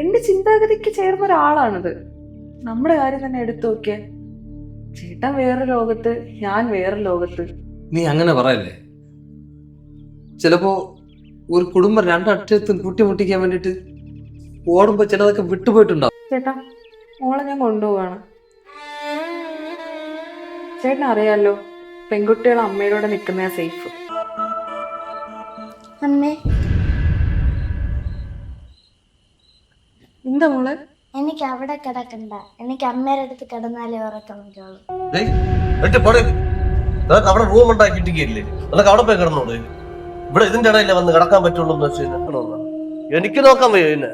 എന്റെ ചിന്താഗതിക്ക് ചേർന്ന ഒരാളാണിത്. നമ്മുടെ കാര്യം തന്നെ എടുത്തു നോക്കിയ, ചേട്ടൻ വേറെ ലോകത്ത്, ഞാൻ വേറെ ലോകത്ത്. നീ അങ്ങനെ പറയല്ലേ. ചിലപ്പോ ഒരു കുടുംബം രണ്ടറ്റത്തും കൂട്ടിമുട്ടിക്കാൻ വേണ്ടിട്ട് ഓടുമ്പോ ചിലതൊക്കെ വിട്ടുപോയിട്ടുണ്ടാവും. ചേട്ടാ, മോളെ ഞാൻ കൊണ്ടുപോവാണ്. ചേട്ടൻ അറിയാലോ, പെൺകുട്ടികൾ അമ്മയുടെ നിൽക്കുന്ന സേഫ്. അമ്മേ, എന്താ മോളെ? എനിക്ക് അവിടെ കിടക്കണ്ട. എനിക്ക് അമ്മയുടെ അടുത്ത് കിടന്നാലേ ഉറക്കം വരുള്ളൂ. അവിടെ റൂം ഉണ്ടാക്കിയിട്ടില്ലേ, അതൊക്കെ അവിടെ പോയി കിടന്നോളൂ. ഇവിടെ ഇതിന്റെ ഇടയിലെ വന്ന് കിടക്കാൻ പറ്റുള്ളൂ എന്ന് വെച്ചാൽ എനിക്ക് നോക്കാൻ വയ്യ. പിന്നെ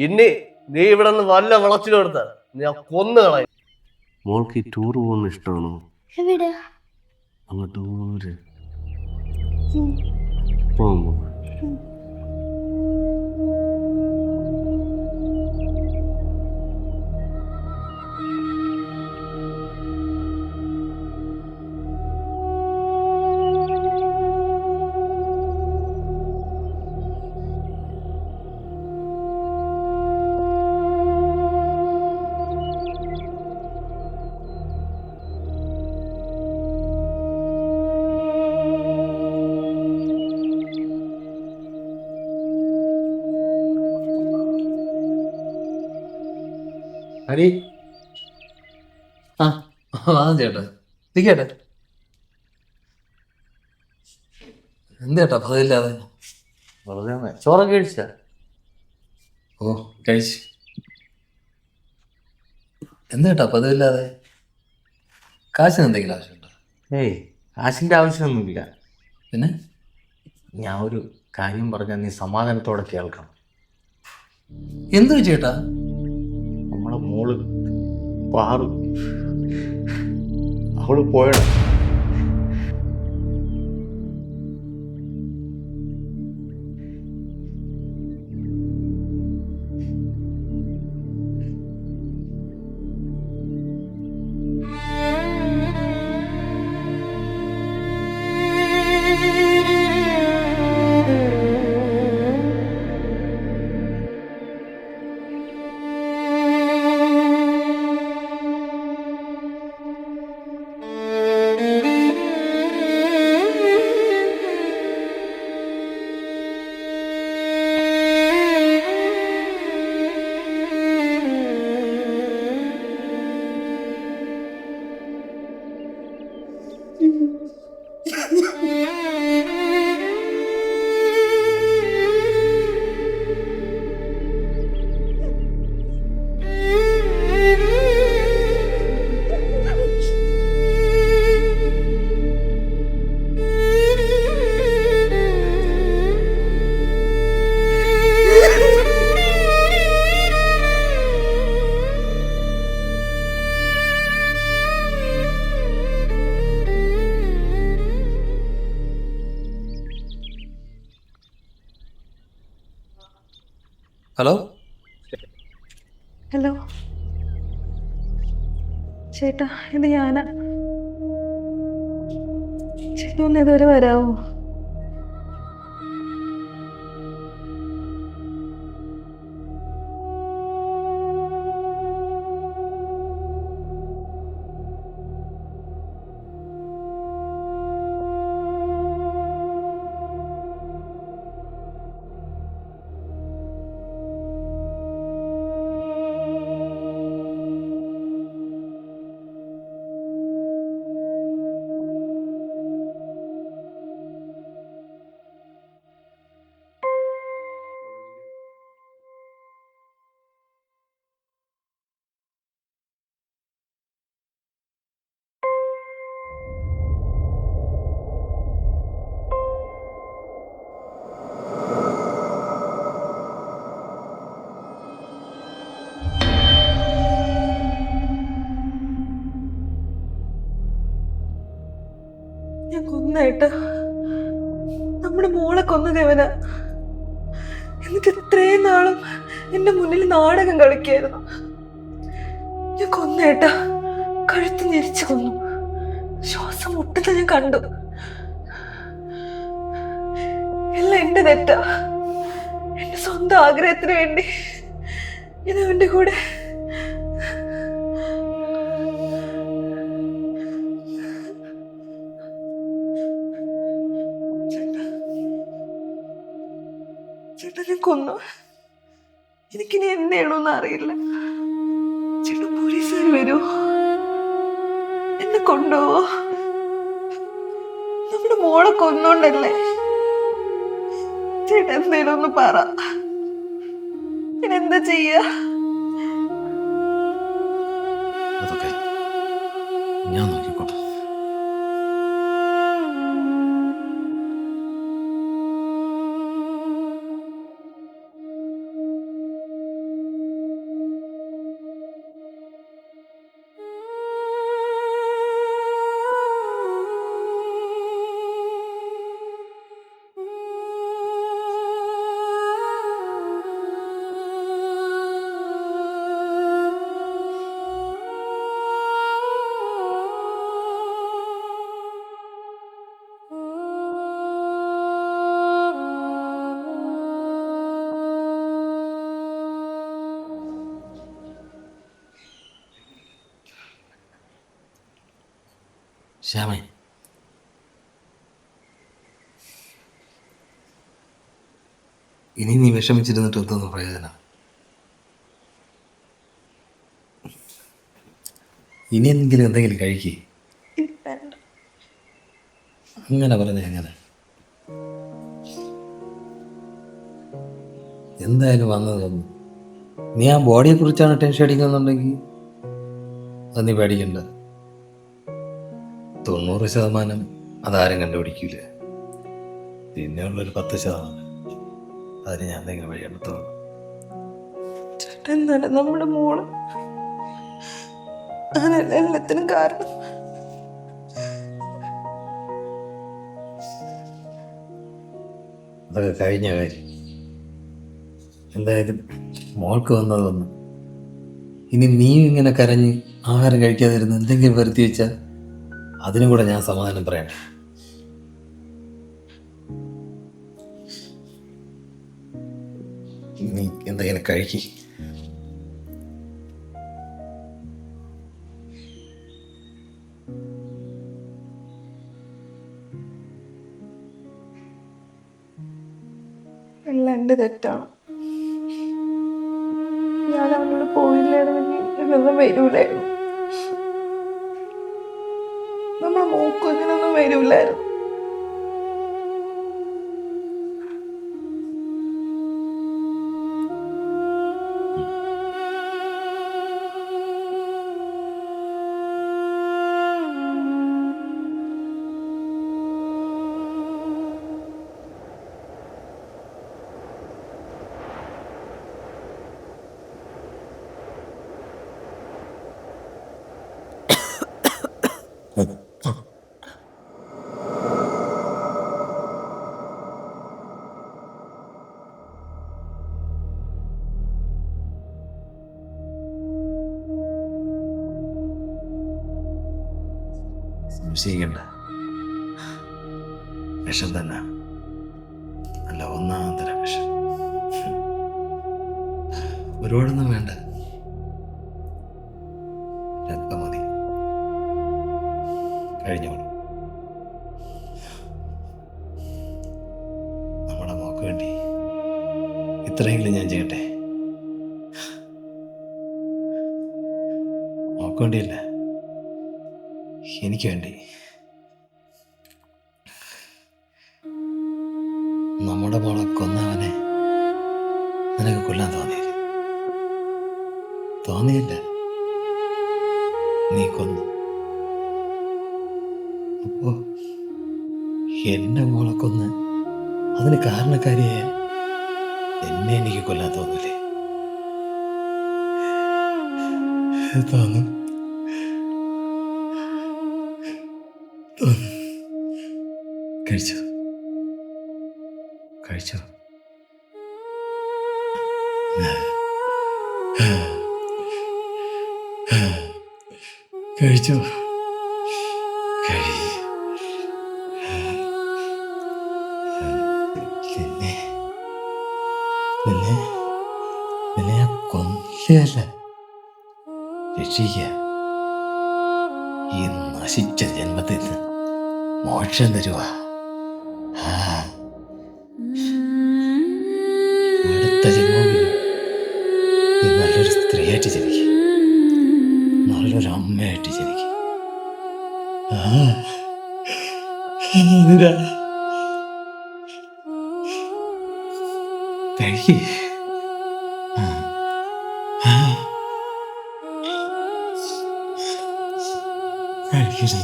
ഇനി നീ ഇവിടെ നിന്ന് വല്ല വിളച്ചിലെടുത്താൽ ഞാൻ കൊന്നു കളയും. മോൾക്ക് ഈ ടൂർ പോകുന്ന ഇഷ്ടമാണോ? എവിടെ? അങ്ങ് ടൂര് പോകുമ്പോ ഹരി, ആ ചേട്ടാ നിക്കേട്ടെ. എന്തേട്ടാ പതില്ലാതെ? വെറുതെ ചോറൊക്കെ കഴിച്ച? ഓ കഴിച്ച്. എന്തേട്ടാ പതിവില്ലാതെ? കാശിന് എന്തെങ്കിലും ആവശ്യമുണ്ടോ? ഏയ്, കാശിന്റെ ആവശ്യമൊന്നുമില്ല. പിന്നെ ഞാൻ ഒരു കാര്യം പറഞ്ഞാൽ നീ സമാധാനത്തോടെ കേൾക്കണം. എന്തു ചേട്ടാ? നമ്മളെ മോള് പാറു, അവള് പോയടാ. ഹലോ ഹലോ ചേട്ടാ, ഇത് ഞാനാ. ചേട്ടാ ഒന്ന് ഇതുവരെ വരാവോ? ഞാൻ കൊന്നേട്ടാ, നമ്മുടെ മോളെ കൊന്നതേവന. എന്നിട്ട് ഇത്രയും നാളും എന്റെ മുന്നിൽ നാടകം കളിക്കായിരുന്നു. ഞാൻ കൊന്നേട്ടാ, കഴുത്ത് ഞെരിച്ചു കൊന്നു. ശ്വാസം മുട്ടുന്ന ഞാൻ കണ്ടു. തെറ്റാ. എന്റെ സ്വന്തം ആഗ്രഹത്തിന് വേണ്ടി ഞാൻ അവന്റെ കൂടെ ചേട്ടാ ഞാൻ കൊന്നു. എനിക്കിനി എന്ത് ചെയ്യണമെന്ന് അറിയില്ല. ചേട്ടാ പോലീസുകാർ വരുമോ? എന്നെ കൊണ്ടുപോവോ? നമ്മുടെ മോളെ കൊന്നോണ്ടല്ലേ? ചേട്ടാ എന്തേലും ഒന്ന് പറ. പിന്നെന്താ ചെയ്യാ? അതൊക്കെ ഞാൻ നോക്കിക്കോട്ടെ. ശ്യാമേ, ഇനി നീ വിഷമിച്ചിരുന്നിട്ട് എന്തോന്നും പ്രയോജനം? ഇനിയെങ്കിലും എന്തെങ്കിലും കഴിക്കേ. അങ്ങനെ പറഞ്ഞ എങ്ങനെ? എന്തായാലും വന്നത് വന്നു. നീ ആ ബോഡിയെ കുറിച്ചാണ് ടെൻഷൻ അടിക്കുന്നുണ്ടെങ്കിൽ അത് നീ പേടിക്കണ്ട. 90% അതാരും കണ്ടുപിടിക്കൂല. പിന്നെയുള്ളൊരു 10% അതിന് ഞാൻ എന്തെങ്കിലും വഴി കണ്ടെത്തുള്ളൂ. ചേട്ടാ എന്താണ് നമ്മുടെ മോള് അങ്ങനല്ല എല്ലാത്തിനും കാരണം. അതൊക്കെ കഴിഞ്ഞ കാര്യം. എന്തായാലും മോൾക്ക് വന്നത് വന്നു. ഇനി നീയും ഇങ്ങനെ കരഞ്ഞ് ആഹാരം കഴിക്കാതിരുന്ന് എന്തെങ്കിലും വരുത്തി വെച്ചാൽ അതിനും കൂടെ ഞാൻ സമാധാനം പറയണ്ടേ? നീ എന്തെങ്കിലും കഴിക്കി. എല്ലാം എന്റെ തെറ്റാണ്. ഞാൻ അവനോട് പോയില്ലായിരുന്നെങ്കിൽ ഇതൊന്നും വരൂലായിരുന്നു. നമ്മളെ മോക്കും ഇങ്ങനൊന്നും വരൂലായിരുന്നു. സംശയിക്കണ്ട, വിഷം തന്നെ. അല്ല, ഒന്നാം തരം വിഷം. ഒരുപാടൊന്നും വേണ്ട, രക്തം മതി. കഴിഞ്ഞോളൂ. നമ്മുടെ മോക്ക് വേണ്ടി ഇത്രയെങ്കിലും ഞാൻ ചെയ്യട്ടെ. മോക്ക് വേണ്ടിയല്ല, എനിക്ക് വേണ്ടി. നമ്മുടെ മോളെ കൊന്നവനെ നിനക്ക് കൊല്ലാൻ തോന്നിയില്ല. നീ കൊന്നു. അപ്പോ എന്റെ മോളെ കൊന്ന് അതിന് കാരണക്കാരിയായ എന്നെ എനിക്ക് കൊല്ലാൻ തോന്നില്ലേ? തോന്നും. കഴിച്ചോ? കഴിച്ചോ? കഴിച്ചോ? പിന്നെ നിന്നെ നിന്നെ ഞാൻ കൊല്ലല്ല, രക്ഷിക്കുക. ഈ നശിച്ച ജന്മത്തിൽ നിന്ന് മോക്ഷം തരുക. അടുത്ത ജന്മത്തിൽ നീ നല്ലൊരു സ്ത്രീയായിട്ട് ജനിക്കും, നല്ലൊരു അമ്മയായിട്ട് ജനിക്കും. കഴിക്കേ. കഴിക്കണേ.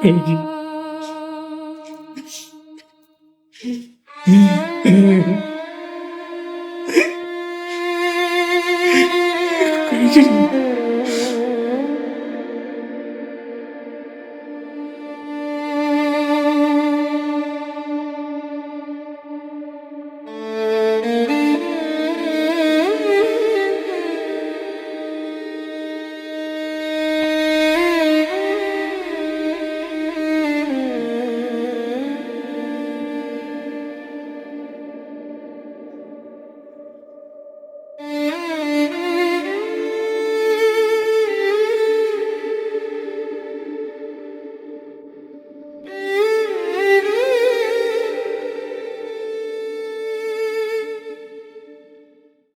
കഴിക്കും.